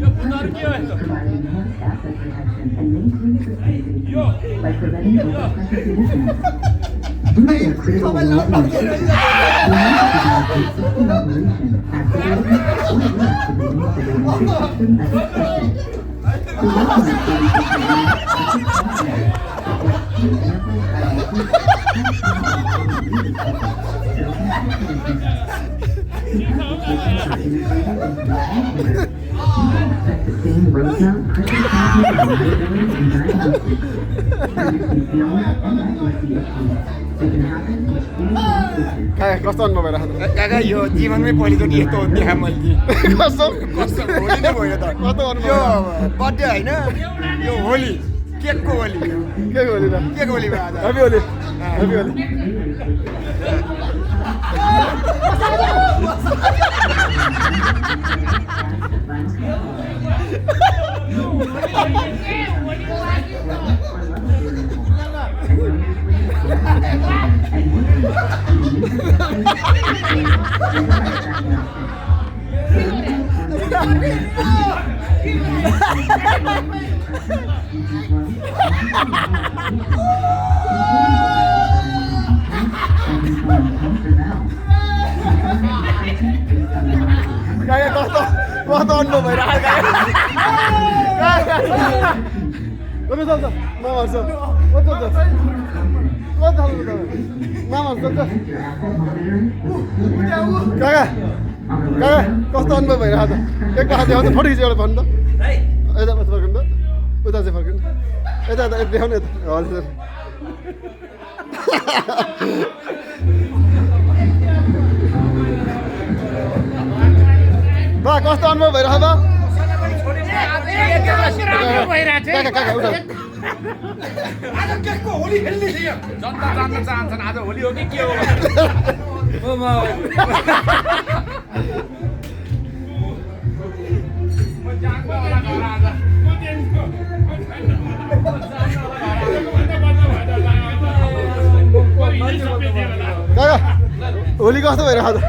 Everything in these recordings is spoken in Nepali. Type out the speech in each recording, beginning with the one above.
यो पुनर के हो यस्तो यो by preventing कस्तो अनुभव भइरहेको छ काका यो जीवनमै पहिलोचोटि यस्तो देखा मैले कस्तो कस्तो होली नै भयो त कस्तो अनुभव यो बर्थडे होइन यो होली केकको होली के होली त केक होली भयो आज happy Holi happy Holi Kaya kस्तो अनुभव भइरहेको एक पाखा देखाउँछ फोटो खिचेर एउटा भन्नु त यता फर्कनु त उता चाहिँ फर्कनु यता यता देखाउनु यता हजुर बा कस्तो अनुभव भइरहेको बा आज केकको होली खेल्ने थियो जनता जान्न चाहन्छन् आज होली हो कि के हो काका होली कस्तो भइरहेको छ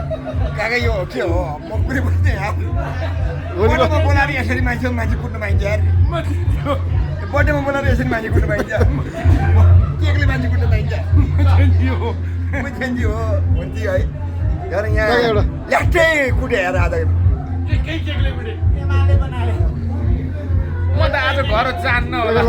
काका यो के हो म कुनै बुझ्ने बर्थडेमा बोलाएर यसरी मान्छे कुट्नु पाइन्छ यार बर्थडेमा बोलाएर यसरी मान्छे कुट्नु पाइन्छ केकले मान्छे कुट्नु पाइन्छ म चेन्जी हो हुन्थ्यो है तर यहाँ ल्याक्टै कुटे हेर आज केही केकले कुटे म त आज घर जान्न होला